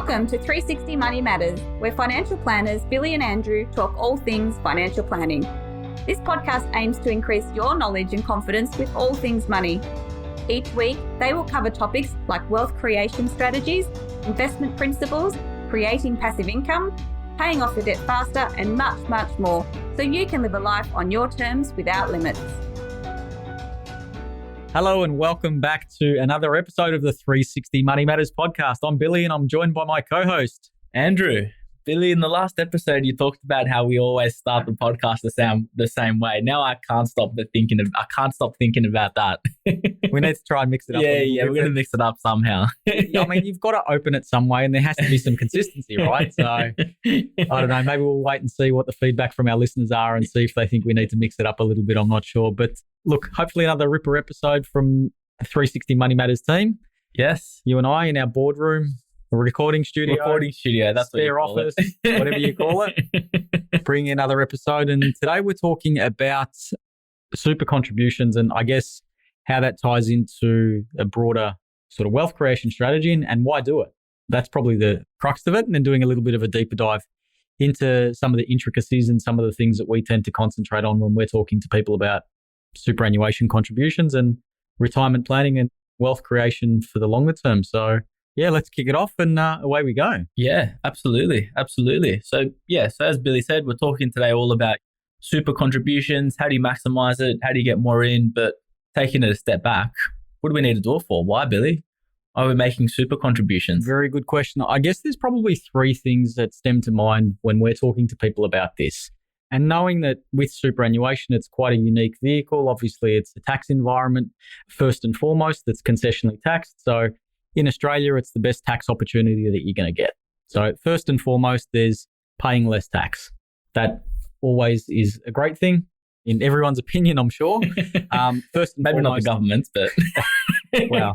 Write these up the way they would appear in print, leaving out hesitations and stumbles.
Welcome to 360 Money Matters, where financial planners Billy and Andrew talk all things financial planning. This podcast aims to increase your knowledge and confidence with all things money. Each week, they will cover topics like wealth creation strategies, investment principles, creating passive income, paying off your debt faster, and much, much more, so you can live a life on your terms without limits. Hello and welcome back to another episode of the 360 Money Matters podcast. I'm Billy and I'm joined by my co-host, Andrew. Billy, in the last episode, you talked about how we always start the podcast the same way. Now I can't stop thinking about that. We need to try and mix it up. Yeah, we're going to mix it up somehow. I mean, you've got to open it some way and there has to be some consistency, right? So I don't know, maybe we'll wait and see what the feedback from our listeners are and see if they think we need to mix it up a little bit. I'm not sure. But look, hopefully another ripper episode from the 360 Money Matters team. Yes. You and I in our boardroom. A recording studio, that's spare office, whatever you call it. Bring in another episode. And today we're talking about super contributions and I guess how that ties into a broader sort of wealth creation strategy and why do it. That's probably the crux of it. And then doing a little bit of a deeper dive into some of the intricacies and some of the things that we tend to concentrate on when we're talking to people about superannuation contributions and retirement planning and wealth creation for the longer term. So yeah, let's kick it off and away we go. Yeah, absolutely. So as Billy said, we're talking today all about super contributions. How do you maximize it? How do you get more in? But taking it a step back, what do we need to do it for? Why, Billy? Are we making super contributions? Very good question. I guess there's probably three things that stem to mind when we're talking to people about this. And knowing that with superannuation, it's quite a unique vehicle. Obviously, it's a tax environment, first and foremost, that's concessionally taxed. So in Australia, it's the best tax opportunity that you're going to get. So first and foremost, there's paying less tax. That always is a great thing in everyone's opinion, I'm sure. First and maybe foremost, not the government's, but well,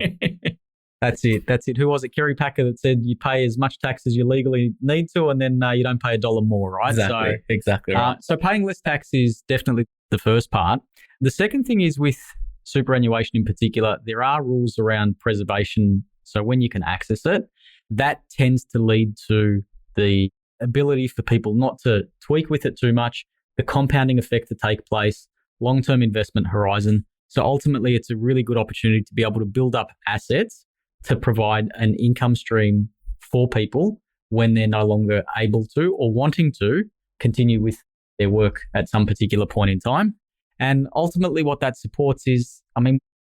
that's it. Who was it? Kerry Packer that said you pay as much tax as you legally need to, and then you don't pay $1 more, right? Exactly right. So paying less tax is definitely the first part. The second thing is with superannuation in particular, there are rules around preservation. So when you can access it, that tends to lead to the ability for people not to tweak with it too much, the compounding effect to take place, long-term investment horizon. So ultimately, it's a really good opportunity to be able to build up assets to provide an income stream for people when they're no longer able to or wanting to continue with their work at some particular point in time. And ultimately, what that supports is,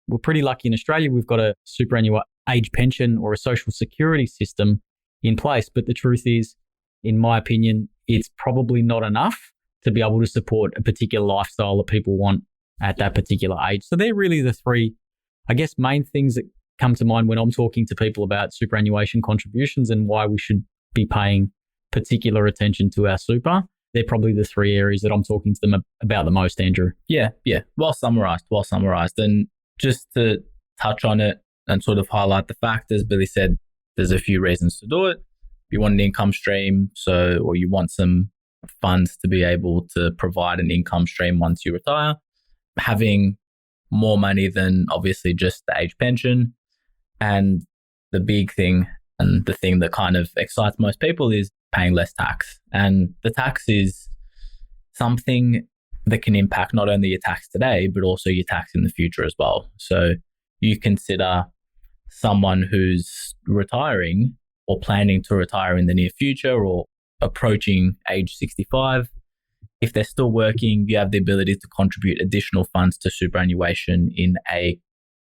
we're pretty lucky in Australia. We've got a superannuation age pension or a social security system in place. But the truth is, in my opinion, it's probably not enough to be able to support a particular lifestyle that people want at that particular age. So they're really the three, I guess, main things that come to mind when I'm talking to people about superannuation contributions and why we should be paying particular attention to our super. They're probably the three areas that I'm talking to them about the most, Andrew. Yeah. Well summarized. And just to touch on it, and sort of highlight the fact, as Billy said, there's a few reasons to do it. You want an income stream, or you want some funds to be able to provide an income stream once you retire. Having more money than obviously just the age pension. And the big thing and the thing that kind of excites most people is paying less tax. And the tax is something that can impact not only your tax today, but also your tax in the future as well. So you consider someone who's retiring or planning to retire in the near future or approaching age 65. If they're still working, you have the ability to contribute additional funds to superannuation in a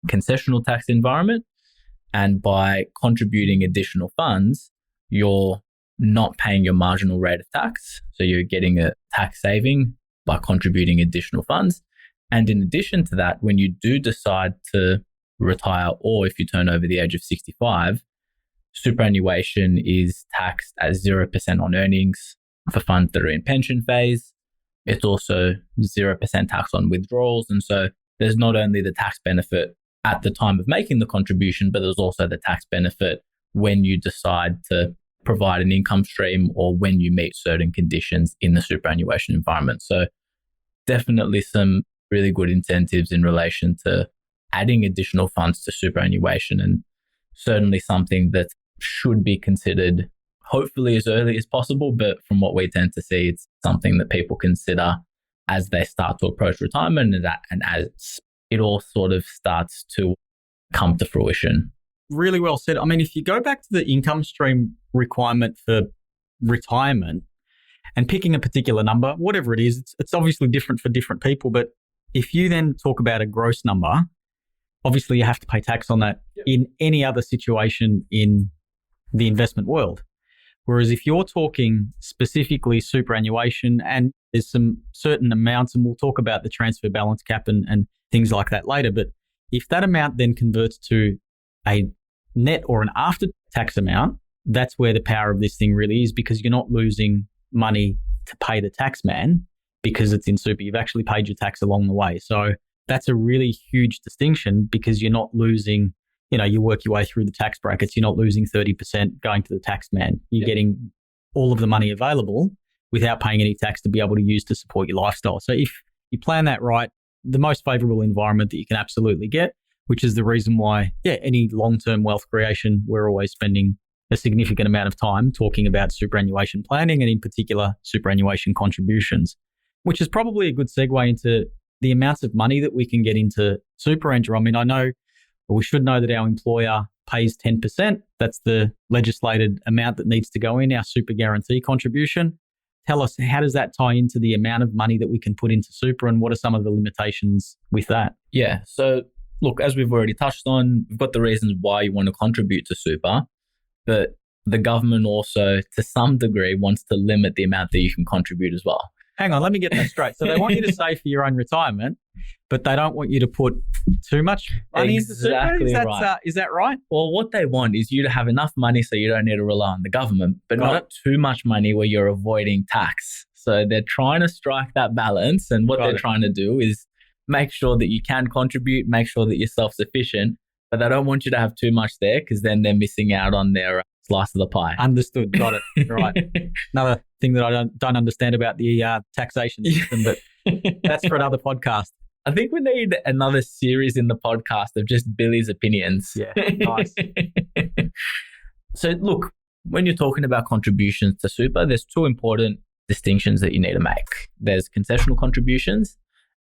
concessional tax environment. And by contributing additional funds, you're not paying your marginal rate of tax. So you're getting a tax saving by contributing additional funds. And in addition to that, when you do decide to retire, or if you turn over the age of 65, superannuation is taxed at 0% on earnings for funds that are in pension phase. It's also 0% tax on withdrawals. And so there's not only the tax benefit at the time of making the contribution, but there's also the tax benefit when you decide to provide an income stream or when you meet certain conditions in the superannuation environment. So definitely some really good incentives in relation to adding additional funds to superannuation, and certainly something that should be considered hopefully as early as possible. But from what we tend to see, it's something that people consider as they start to approach retirement, and as it all sort of starts to come to fruition. Really well said. I mean, if you go back to the income stream requirement for retirement and picking a particular number, whatever it is, it's obviously different for different people. But if you then talk about a gross number, obviously you have to pay tax on that in any other situation in the investment world. Whereas if you're talking specifically superannuation, and there's some certain amounts, and we'll talk about the transfer balance cap and things like that later, but if that amount then converts to a net or an after-tax amount, that's where the power of this thing really is, because you're not losing money to pay the tax man because it's in super. You've actually paid your tax along the way. So that's a really huge distinction, because you're not losing, you work your way through the tax brackets. You're not losing 30% going to the tax man. You're getting all of the money available without paying any tax to be able to use to support your lifestyle. So if you plan that right, the most favorable environment that you can absolutely get, which is the reason why, any long-term wealth creation, we're always spending a significant amount of time talking about superannuation planning, and in particular, superannuation contributions, which is probably a good segue into the amounts of money that we can get into super, Andrew. I mean, we should know that our employer pays 10%. That's the legislated amount that needs to go in, our super guarantee contribution. Tell us, how does that tie into the amount of money that we can put into super, and what are some of the limitations with that? Yeah. So look, as we've already touched on, we've got the reasons why you want to contribute to super, but the government also, to some degree, wants to limit the amount that you can contribute as well. Hang on, let me get that straight. So they want you to save for your own retirement, but they don't want you to put too much money into super? Right. Is that right? Well, what they want is you to have enough money so you don't need to rely on the government, but not too much money where you're avoiding tax. So they're trying to strike that balance, and what they're trying to do is make sure that you can contribute, make sure that you're self-sufficient, but they don't want you to have too much there, because then they're missing out on their slice of the pie. Understood. Got it. Right. Another thing that I don't understand about the taxation system, but that's for another podcast. I think we need another series in the podcast of just Billy's opinions. Yeah, nice. So look, when you're talking about contributions to super, there's two important distinctions that you need to make. There's concessional contributions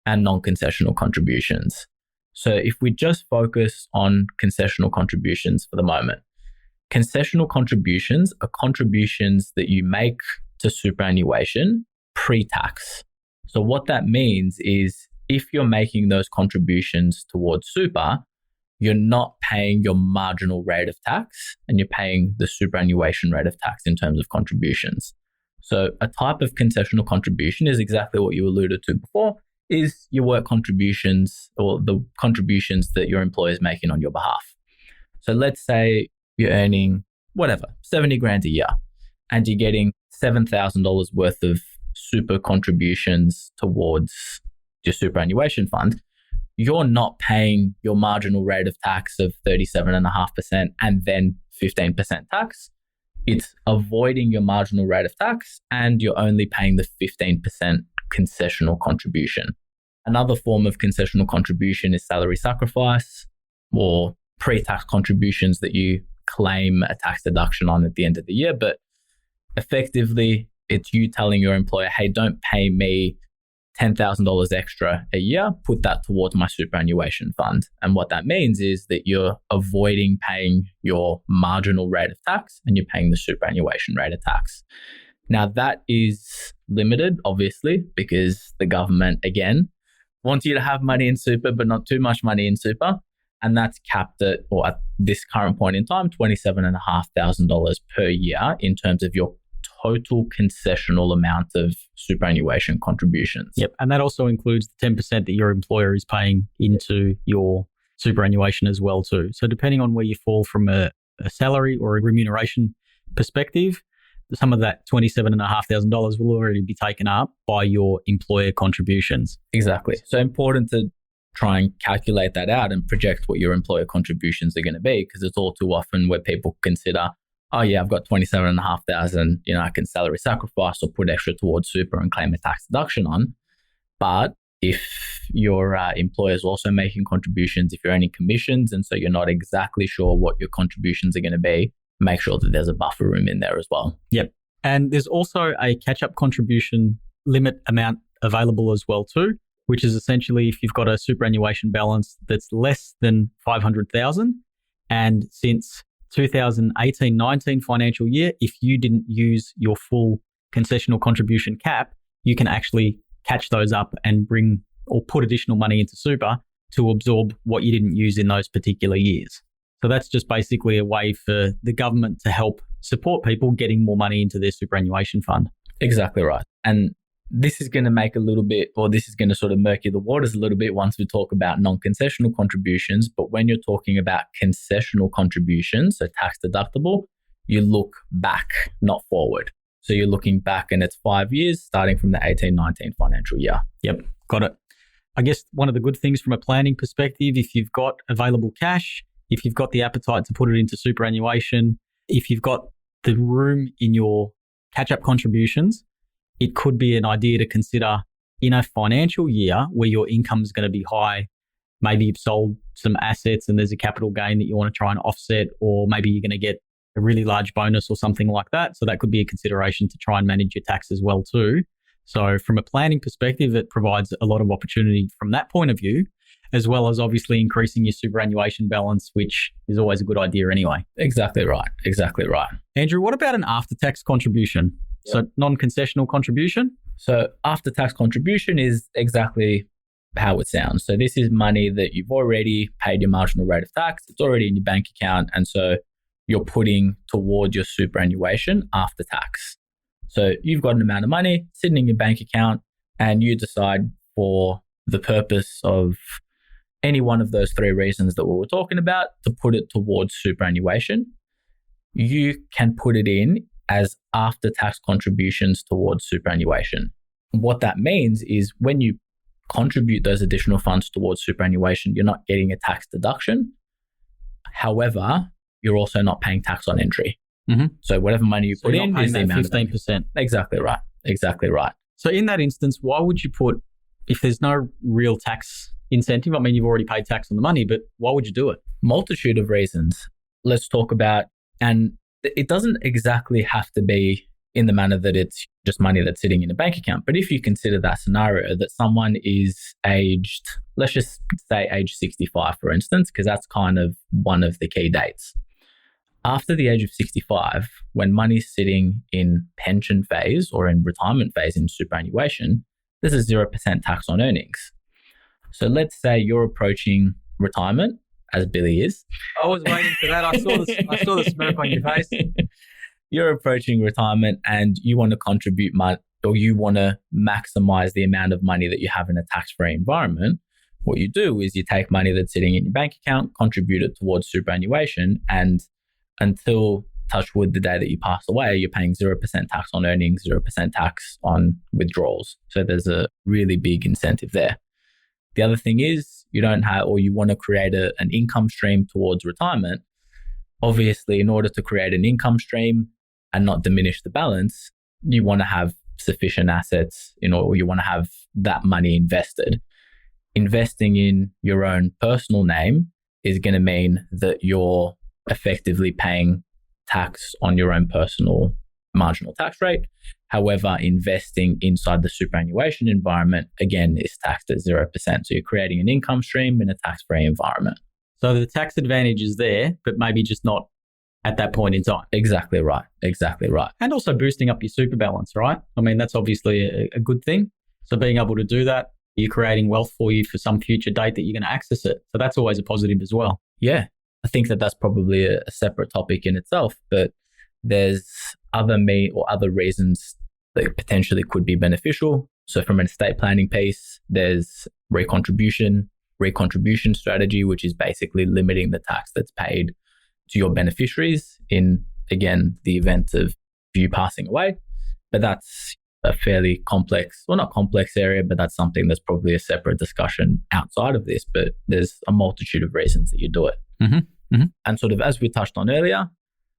and non-concessional contributions. So if we just focus on concessional contributions for the moment, concessional contributions are contributions that you make to superannuation pre-tax. So what that means is, if you're making those contributions towards super, you're not paying your marginal rate of tax, and you're paying the superannuation rate of tax in terms of contributions. So a type of concessional contribution is exactly what you alluded to before, is your work contributions, or the contributions that your employer is making on your behalf. So let's say you're earning 70 grand a year, and you're getting $7,000 worth of super contributions towards your superannuation fund. You're not paying your marginal rate of tax of 37.5% and then 15% tax. It's avoiding your marginal rate of tax, and you're only paying the 15% concessional contribution. Another form of concessional contribution is salary sacrifice, or pre-tax contributions that you claim a tax deduction on at the end of the year. But effectively, it's you telling your employer, hey, don't pay me $10,000 extra a year, put that towards my superannuation fund. And what that means is that you're avoiding paying your marginal rate of tax, and you're paying the superannuation rate of tax. Now, that is limited, obviously, because the government, again, wants you to have money in super, but not too much money in super. And that's capped at, or at this current point in time, $27,500 per year in terms of your total concessional amount of superannuation contributions. Yep. And that also includes the 10% that your employer is paying into your superannuation as well too. So depending on where you fall from a salary or a remuneration perspective, some of that $27,500 will already be taken up by your employer contributions. Exactly. So important to try and calculate that out and project what your employer contributions are going to be, because it's all too often where people consider, oh yeah, I've got $27,500, I can salary sacrifice or put extra towards super and claim a tax deduction on. But if your employer is also making contributions, if you're earning commissions, and so you're not exactly sure what your contributions are going to be, make sure that there's a buffer room in there as well. Yep. And there's also a catch-up contribution limit amount available as well too, which is essentially if you've got a superannuation balance that's less than 500,000, and since 2018-19 financial year, if you didn't use your full concessional contribution cap, you can actually catch those up and bring or put additional money into super to absorb what you didn't use in those particular years. So that's just basically a way for the government to help support people getting more money into their superannuation fund. Exactly right. And this is going to make a little bit, or this is going to sort of murky the waters a little bit once we talk about non-concessional contributions. But when you're talking about concessional contributions, so tax deductible, you look back, not forward. So you're looking back and it's 5 years starting from the 18-19 financial year. Yep, got it. I guess one of the good things from a planning perspective, if you've got available cash, if you've got the appetite to put it into superannuation, if you've got the room in your catch-up contributions, it could be an idea to consider in a financial year where your income is going to be high. Maybe you've sold some assets and there's a capital gain that you want to try and offset, or maybe you're going to get a really large bonus or something like that. So that could be a consideration to try and manage your tax as well too. So from a planning perspective, it provides a lot of opportunity from that point of view, as well as obviously increasing your superannuation balance, which is always a good idea anyway. Exactly right. Exactly right. Andrew, what about an after-tax contribution? Yep. So non-concessional contribution? So after-tax contribution is exactly how it sounds. So this is money that you've already paid your marginal rate of tax. It's already in your bank account. And so you're putting towards your superannuation after tax. So you've got an amount of money sitting in your bank account and you decide for the purpose of any one of those three reasons that we were talking about to put it towards superannuation. You can put it in as after-tax contributions towards superannuation. What that means is when you contribute those additional funds towards superannuation, you're not getting a tax deduction. However, you're also not paying tax on entry. Mm-hmm. So whatever money you put in is the amount 15%. Exactly right. Exactly right. So in that instance, why would you put, if there's no real tax incentive, I mean, you've already paid tax on the money, but why would you do it? Multitude of reasons. Let's talk about, and it doesn't exactly have to be in the manner that it's just money that's sitting in a bank account. But if you consider that scenario that someone is aged, let's just say age 65, for instance, because that's kind of one of the key dates. After the age of 65, when money's sitting in pension phase or in retirement phase in superannuation, there's a 0% tax on earnings. So let's say you're approaching retirement, as Billy is. I was waiting for that. I saw the smirk on your face. You're approaching retirement and you want to contribute money, or you want to maximize the amount of money that you have in a tax-free environment. What you do is you take money that's sitting in your bank account, contribute it towards superannuation, and until, touch wood, the day that you pass away, you're paying 0% tax on earnings, 0% tax on withdrawals. So there's a really big incentive there. The other thing is you don't have, or you want to create an income stream towards retirement. Obviously, in order to create an income stream and not diminish the balance, you want to have sufficient assets or you want to have that money invested. Investing in your own personal name is going to mean that you're effectively paying tax on your own personal marginal tax rate. However, investing inside the superannuation environment, again, is taxed at 0%. So you're creating an income stream in a tax-free environment. So the tax advantage is there, but maybe just not at that point in time. Exactly right. Exactly right. And also boosting up your super balance, right? I mean, that's obviously a good thing. So being able to do that, you're creating wealth for you for some future date that you're going to access it. So that's always a positive as well. Yeah. I think that's probably a separate topic in itself, but there's other reasons that potentially could be beneficial. So from an estate planning piece, there's recontribution strategy, which is basically limiting the tax that's paid to your beneficiaries in, again, the event of you passing away. But that's a fairly complex, well, not complex area, but that's something that's probably a separate discussion outside of this. But there's a multitude of reasons that you do it. Mm-hmm. Mm-hmm. And sort of as we touched on earlier,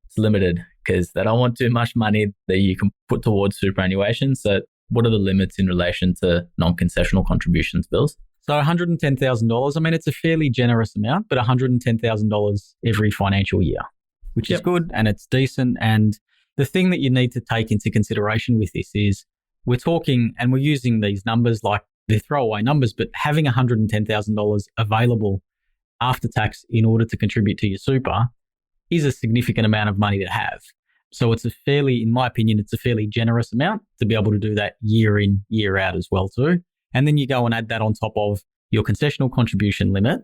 it's limited because they don't want too much money that you can put towards superannuation. So what are the limits in relation to non-concessional contributions, Bills? So $110,000, I mean, it's a fairly generous amount, but $110,000 every financial year. which is good and it's decent. And the thing that you need to take into consideration with this is we're talking and we're using these numbers like they're throwaway numbers, but having $110,000 available after tax in order to contribute to your super is a significant amount of money to have. So it's in my opinion, it's a fairly generous amount to be able to do that year in, year out as well too. And then you go and add that on top of your concessional contribution limit.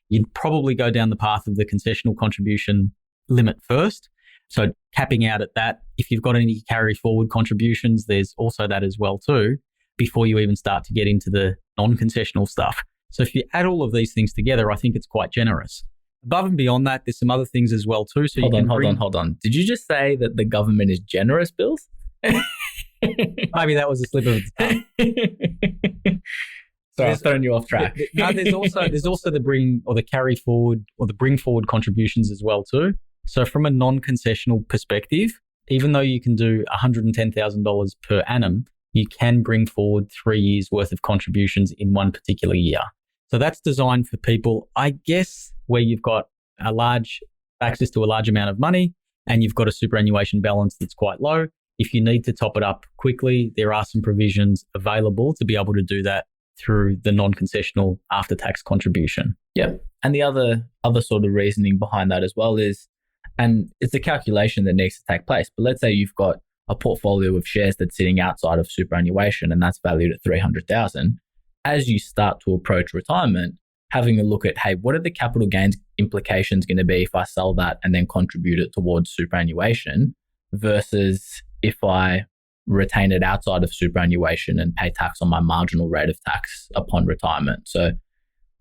You'd probably go down the path of the concessional contribution limit first. So capping out at that, if you've got any carry forward contributions, there's also that as well too, before you even start to get into the non-concessional stuff. So if you add all of these things together, I think it's quite generous. Above and beyond that, there's some other things as well too. So hold on. Did you just say that the government is generous, Bills? Maybe that was a slip of the tongue. Sorry, I'm throwing you off track. No, there's also the bring forward contributions as well too. So from a non-concessional perspective, even though you can do $110,000 per annum, you can bring forward 3 years worth of contributions in one particular year. So that's designed for people, I guess, where you've got access to a large amount of money and you've got a superannuation balance that's quite low. If you need to top it up quickly, there are some provisions available to be able to do that through the non-concessional after-tax contribution. Yep. And the other sort of reasoning behind that as well is, and it's a calculation that needs to take place, but let's say you've got a portfolio of shares that's sitting outside of superannuation and that's valued at $300,000. As you start to approach retirement, having a look at, hey, what are the capital gains implications going to be if I sell that and then contribute it towards superannuation versus if I retain it outside of superannuation and pay tax on my marginal rate of tax upon retirement. So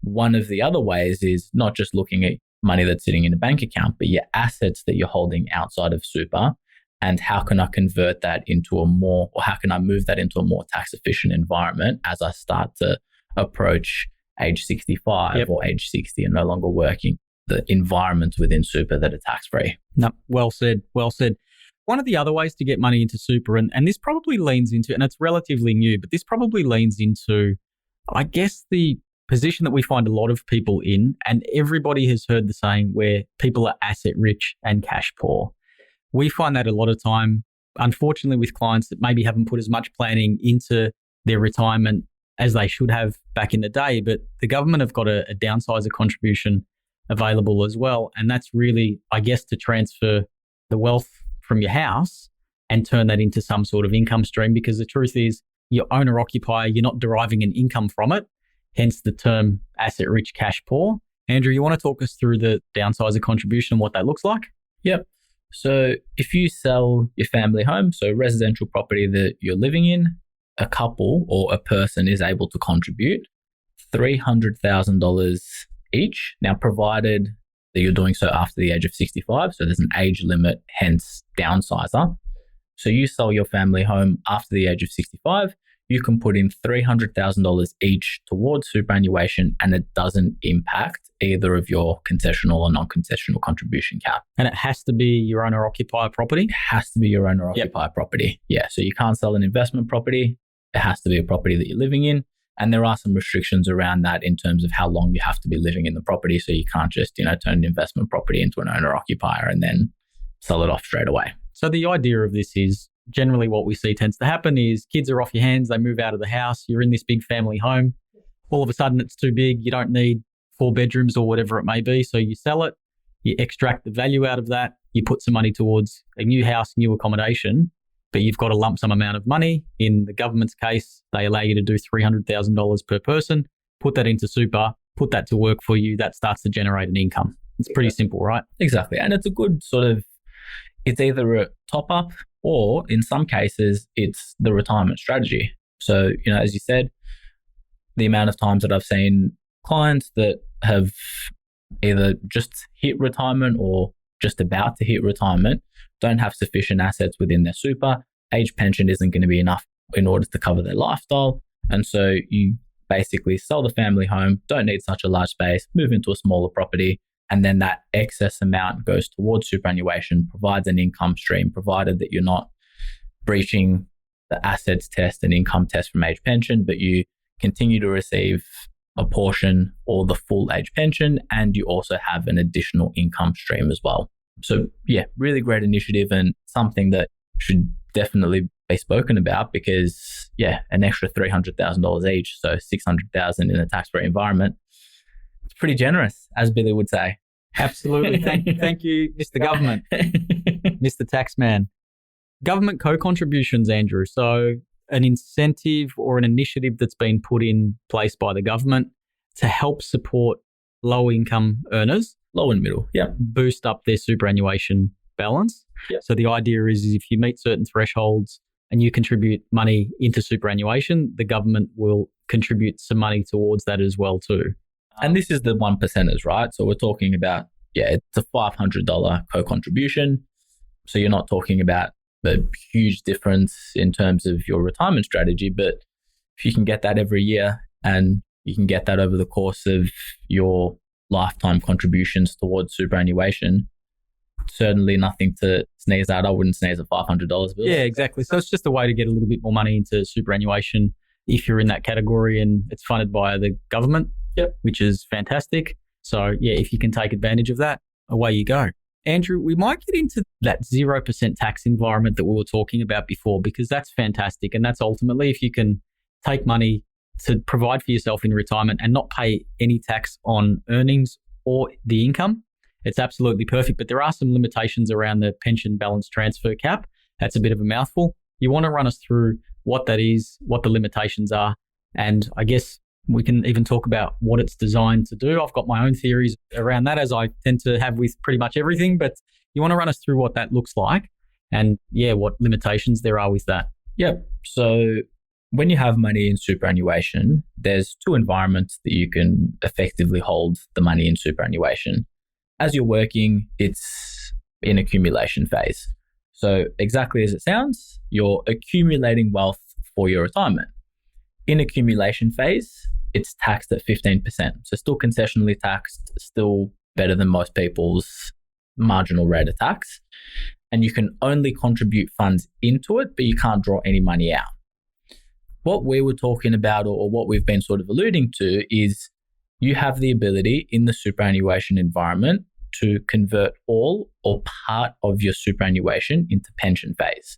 one of the other ways is not just looking at money that's sitting in a bank account, but your assets that you're holding outside of super. And how can I convert that into how can I move that into a more tax efficient environment as I start to approach age 65 or age 60 and no longer working, the environments within super that are tax free. No, well said. One of the other ways to get money into super, and this probably leans into, and it's relatively new, but this probably leans into, I guess, the position that we find a lot of people in, and everybody has heard the saying where people are asset rich and cash poor. We find that a lot of time, unfortunately, with clients that maybe haven't put as much planning into their retirement as they should have back in the day, but the government have got a downsizer contribution available as well. And that's really, I guess, to transfer the wealth from your house and turn that into some sort of income stream, because the truth is you're owner-occupier, you're not deriving an income from it, hence the term asset-rich, cash-poor. Andrew, you want to talk us through the downsizer contribution and what that looks like? Yep. So if you sell your family home, so residential property that you're living in, a couple or a person is able to contribute $300,000 each. Now, provided that you're doing so after the age of 65, so there's an age limit, hence downsizer. So you sell your family home after the age of 65, you can put in $300,000 each towards superannuation and it doesn't impact either of your concessional or non-concessional contribution cap. And it has to be your owner-occupier property? It has to be your owner-occupier property. Yeah, so you can't sell an investment property. It has to be a property that you're living in. And there are some restrictions around that in terms of how long you have to be living in the property. So you can't just, turn an investment property into an owner-occupier and then sell it off straight away. So the idea of this is generally what we see tends to happen is kids are off your hands, they move out of the house, you're in this big family home. All of a sudden it's too big, you don't need 4 bedrooms or whatever it may be. So you sell it, you extract the value out of that, you put some money towards a new house, new accommodation, but you've got a lump sum amount of money. In the government's case, they allow you to do $300,000 per person, put that into super, put that to work for you, that starts to generate an income. It's pretty simple, right? Exactly. And it's a good it's either a top up or in some cases, it's the retirement strategy. So, as you said, the amount of times that I've seen clients that have either just hit retirement or just about to hit retirement don't have sufficient assets within their super. Age pension isn't going to be enough in order to cover their lifestyle. And so you basically sell the family home, don't need such a large space, move into a smaller property, and then that excess amount goes towards superannuation, provides an income stream, provided that you're not breaching the assets test and income test from age pension, but you continue to receive a portion or the full age pension, and you also have an additional income stream as well. So yeah, really great initiative and something that should definitely be spoken about because yeah, an extra $300,000 each, so $600,000 in a tax-free environment. It's pretty generous, as Billy would say. Absolutely. Thank you, Mr. Government, Mr. Taxman. Government co-contributions, Andrew. So an incentive or an initiative that's been put in place by the government to help support low-income earners. Low and middle, yeah. Boost up their superannuation balance. Yep. So the idea is if you meet certain thresholds and you contribute money into superannuation, the government will contribute some money towards that as well too. And this is the 1%ers, right? So we're talking about, yeah, it's a $500 co-contribution. So you're not talking about the huge difference in terms of your retirement strategy, but if you can get that every year and you can get that over the course of your lifetime contributions towards superannuation, certainly nothing to sneeze at. I wouldn't sneeze at $500 bill. Yeah, exactly. So it's just a way to get a little bit more money into superannuation if you're in that category, and it's funded by the government, which is fantastic. So yeah, if you can take advantage of that, away you go. Andrew, we might get into that 0% tax environment that we were talking about before, because that's fantastic. And that's ultimately if you can take money to provide for yourself in retirement and not pay any tax on earnings or the income, it's absolutely perfect. But there are some limitations around the pension balance transfer cap. That's a bit of a mouthful. You want to run us through what that is, what the limitations are, and I guess we can even talk about what it's designed to do. I've got my own theories around that, as I tend to have with pretty much everything, but you want to run us through what that looks like and, yeah, what limitations there are with that. Yep. So when you have money in superannuation, there's two environments that you can effectively hold the money in superannuation. As you're working, it's in accumulation phase. So exactly as it sounds, you're accumulating wealth for your retirement. In accumulation phase, it's taxed at 15%. So still concessionally taxed, still better than most people's marginal rate of tax. And you can only contribute funds into it, but you can't draw any money out. What we were talking about, or what we've been sort of alluding to, is you have the ability in the superannuation environment to convert all or part of your superannuation into pension phase.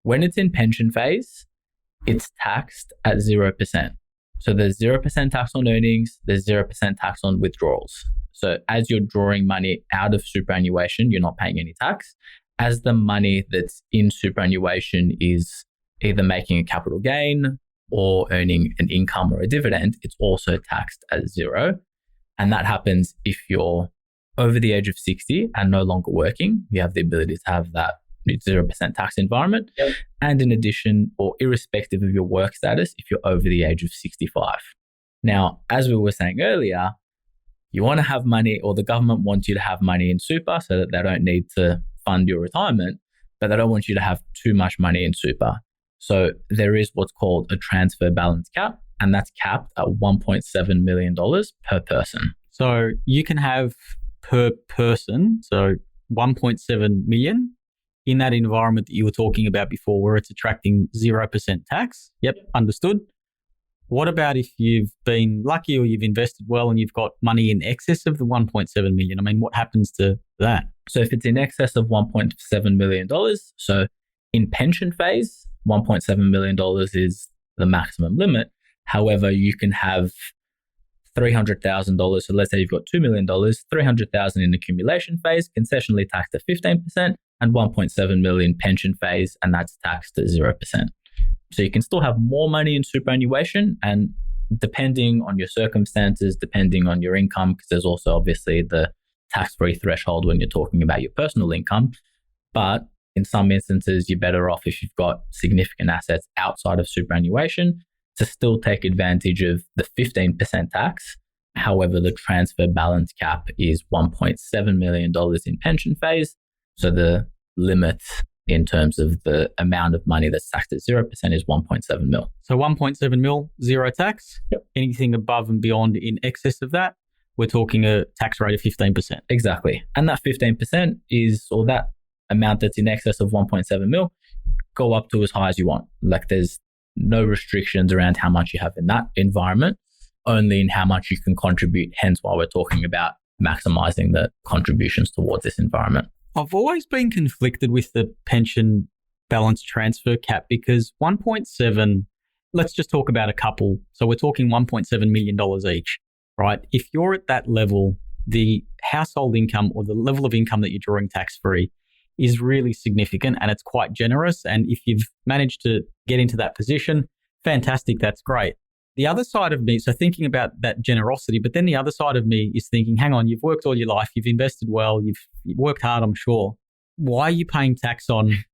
When it's in pension phase, it's taxed at 0%. So there's 0% tax on earnings, there's 0% tax on withdrawals. So as you're drawing money out of superannuation, you're not paying any tax. As the money that's in superannuation is either making a capital gain or earning an income or a dividend, it's also taxed at 0. And that happens if you're over the age of 60 and no longer working. You have the ability to have that 0% tax environment. Yep. And in addition, or irrespective of your work status, if you're over the age of 65. Now, as we were saying earlier, you want to have money, or the government wants you to have money in super so that they don't need to fund your retirement, but they don't want you to have too much money in super. So there is what's called a transfer balance cap, and that's capped at $1.7 million per person. So you can have per person, so 1.7 million in that environment that you were talking about before, where it's attracting 0% tax. Yep, understood. What about if you've been lucky or you've invested well and you've got money in excess of the 1.7 million? I mean, what happens to that? So if it's in excess of $1.7 million, so in pension phase, $1.7 million is the maximum limit. However, you can have $300,000. So let's say you've got $2 million, $300,000 in accumulation phase, concessionally taxed at 15%, and 1.7 million pension phase, and that's taxed at 0%. So you can still have more money in superannuation, and depending on your circumstances, depending on your income, because there's also obviously the tax-free threshold when you're talking about your personal income. But in some instances, you're better off if you've got significant assets outside of superannuation to still take advantage of the 15% tax. However, the transfer balance cap is $1.7 million in pension phase. So the limit in terms of the amount of money that's taxed at 0% is 1.7 mil. So 1.7 mil, zero tax. Yep. Anything above and beyond in excess of that, we're talking a tax rate of 15%. Exactly. And that 15% is, or that amount that's in excess of 1.7 mil, go up to as high as you want. Like there's no restrictions around how much you have in that environment, only in how much you can contribute. Hence why we're talking about maximizing the contributions towards this environment. I've always been conflicted with the pension balance transfer cap because 1.7, let's just talk about a couple. So we're talking $1.7 million each, right? If you're at that level, the household income or the level of income that you're drawing tax-free is really significant and it's quite generous. And if you've managed to get into that position, fantastic, that's great. The other side of me, so thinking about that generosity, but then the other side of me is thinking, hang on, you've worked all your life, you've invested well, you've worked hard, I'm sure. Why are you paying tax on?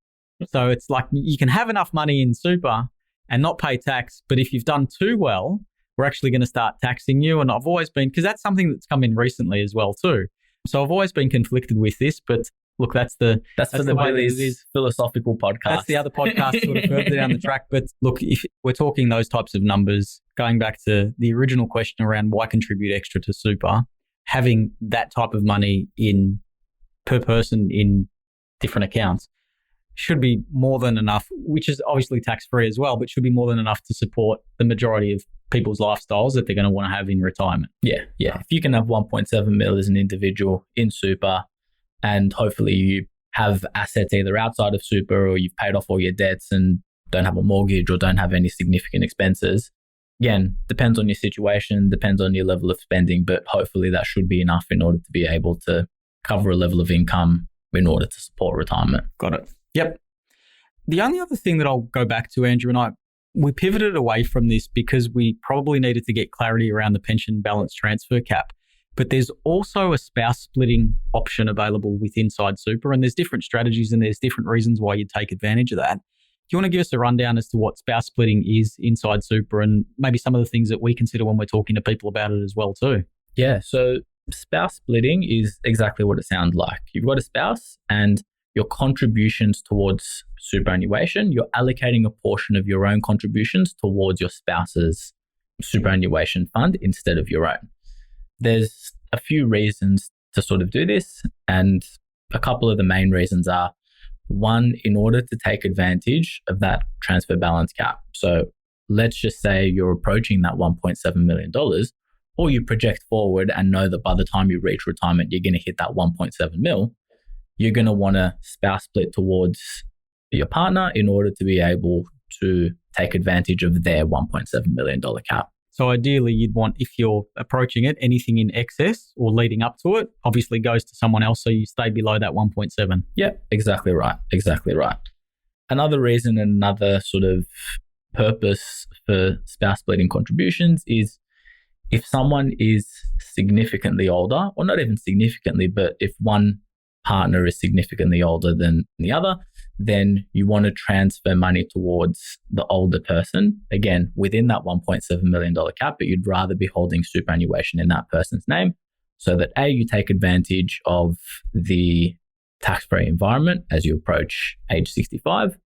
So it's like you can have enough money in super and not pay tax, but if you've done too well, we're actually going to start taxing you. And I've always been, because that's something that's come in recently as well too. So I've always been conflicted with this, but look, that's for the Billy's philosophical podcast. That's the other podcast sort of further down the track. But look, if we're talking those types of numbers, going back to the original question around why contribute extra to super, having that type of money in per person in different accounts should be more than enough, which is obviously tax-free as well, but should be more than enough to support the majority of people's lifestyles that they're going to want to have in retirement. Yeah. If you can have 1.7 mil as an individual in super, and hopefully you have assets either outside of super or you've paid off all your debts and don't have a mortgage or don't have any significant expenses. Again, depends on your situation, depends on your level of spending, but hopefully that should be enough in order to be able to cover a level of income in order to support retirement. Got it. Yep. The only other thing that I'll go back to, Andrew and I, we pivoted away from this because we probably needed to get clarity around the pension balance transfer cap. But there's also a spouse splitting option available with Inside Super, and there's different strategies and there's different reasons why you'd take advantage of that. Do you want to give us a rundown as to what spouse splitting is inside Super and maybe some of the things that we consider when we're talking to people about it as well too? Yeah, so spouse splitting is exactly what it sounds like. You've got a spouse and your contributions towards superannuation, you're allocating a portion of your own contributions towards your spouse's superannuation fund instead of your own. There's a few reasons to sort of do this, and a couple of the main reasons are, one, in order to take advantage of that transfer balance cap. So let's just say you're approaching that $1.7 million, or you project forward and know that by the time you reach retirement, you're going to hit that 1.7 mil. You're going to want to spouse split towards your partner in order to be able to take advantage of their $1.7 million cap. So ideally, you'd want, if you're approaching it, anything in excess or leading up to it obviously goes to someone else, so you stay below that 1.7. Yep, exactly right. Another reason, another sort of purpose for spouse splitting contributions is if someone is significantly older, or not even significantly, but if one partner is significantly older than the other, then you want to transfer money towards the older person, again, within that $1.7 million cap, but you'd rather be holding superannuation in that person's name so that A, you take advantage of the tax-free environment as you approach age 65.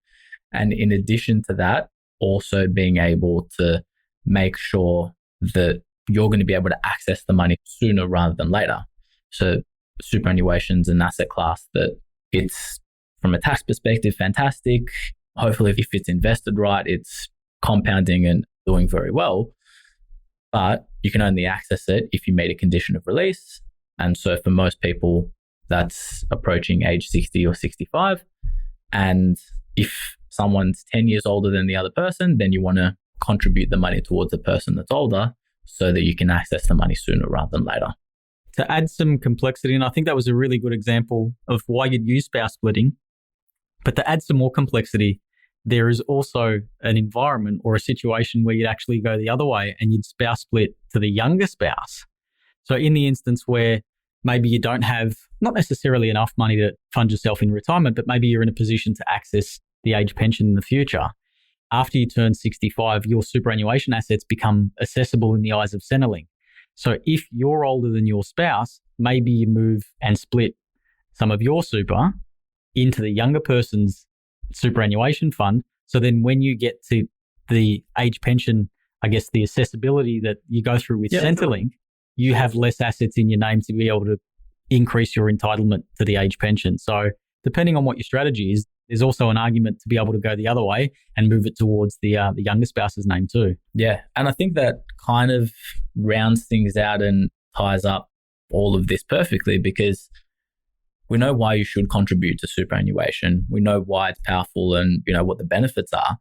And in addition to that, also being able to make sure that you're going to be able to access the money sooner rather than later. So superannuation's an asset class that it's, from a tax perspective, fantastic. Hopefully, if it's invested right, it's compounding and doing very well. But you can only access it if you meet a condition of release. And so for most people, that's approaching age 60 or 65. And if someone's 10 years older than the other person, then you want to contribute the money towards the person that's older so that you can access the money sooner rather than later. To add some complexity, and I think that was a really good example of why you'd use spouse splitting, but to add some more complexity, there is also an environment or a situation where you'd actually go the other way and you'd spouse split to the younger spouse. So in the instance where maybe you don't have not necessarily enough money to fund yourself in retirement, but maybe you're in a position to access the age pension in the future. After you turn 65, your superannuation assets become accessible in the eyes of Centrelink. So if you're older than your spouse, maybe you move and split some of your super into the younger person's superannuation fund. So then when you get to the age pension, I guess the accessibility that you go through with Centrelink, you have less assets in your name to be able to increase your entitlement to the age pension. So depending on what your strategy is, there's also an argument to be able to go the other way and move it towards the younger spouse's name too. Yeah. And I think that kind of rounds things out and ties up all of this perfectly because we know why you should contribute to superannuation. We know why it's powerful and what the benefits are.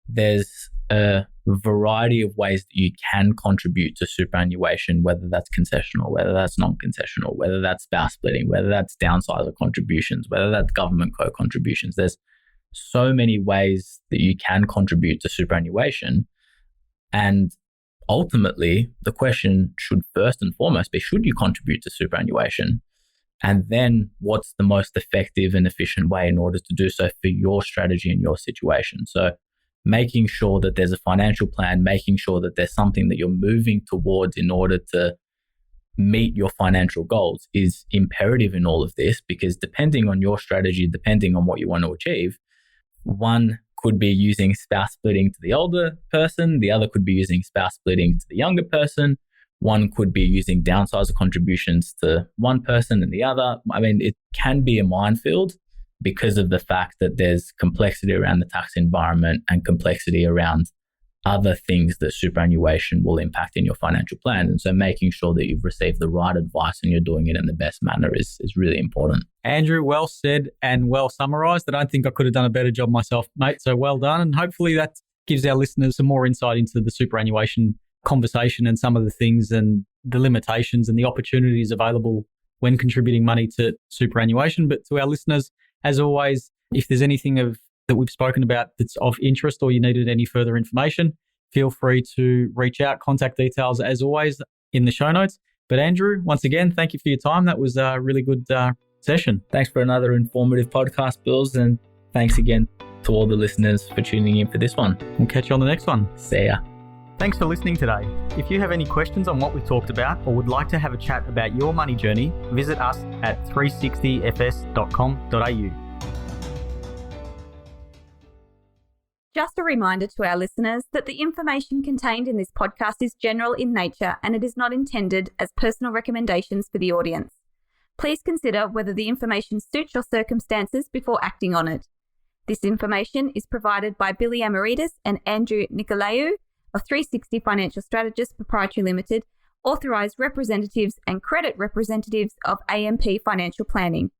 There's a variety of ways that you can contribute to superannuation, whether that's concessional, whether that's non-concessional, whether that's spouse splitting, whether that's downsizer contributions, whether that's government co-contributions. There's so many ways that you can contribute to superannuation. And ultimately, the question should first and foremost be, should you contribute to superannuation? And then what's the most effective and efficient way in order to do so for your strategy and your situation? So making sure that there's a financial plan, making sure that there's something that you're moving towards in order to meet your financial goals is imperative in all of this, because depending on your strategy, depending on what you want to achieve, one could be using spouse splitting to the older person, the other could be using spouse splitting to the younger person, one could be using downsizer contributions to one person and the other. I mean, it can be a minefield because of the fact that there's complexity around the tax environment and complexity around other things that superannuation will impact in your financial plan. And so making sure that you've received the right advice and you're doing it in the best manner is really important. Andrew, well said and well summarised. I don't think I could have done a better job myself, mate. So well done. And hopefully that gives our listeners some more insight into the superannuation conversation and some of the things and the limitations and the opportunities available when contributing money to superannuation. But to our listeners, as always, if there's anything that we've spoken about that's of interest or you needed any further information, feel free to reach out. Contact details, as always, in the show notes. But Andrew, once again, thank you for your time. That was a really good session. Thanks for another informative podcast, Bills. And thanks again to all the listeners for tuning in for this one. We'll catch you on the next one. See ya. Thanks for listening today. If you have any questions on what we talked about or would like to have a chat about your money journey, visit us at 360fs.com.au. Just a reminder to our listeners that the information contained in this podcast is general in nature and it is not intended as personal recommendations for the audience. Please consider whether the information suits your circumstances before acting on it. This information is provided by Billy Amaritis and Andrew Nicolaou of 360 Financial Strategists Proprietary Limited, authorised representatives and credit representatives of AMP Financial Planning.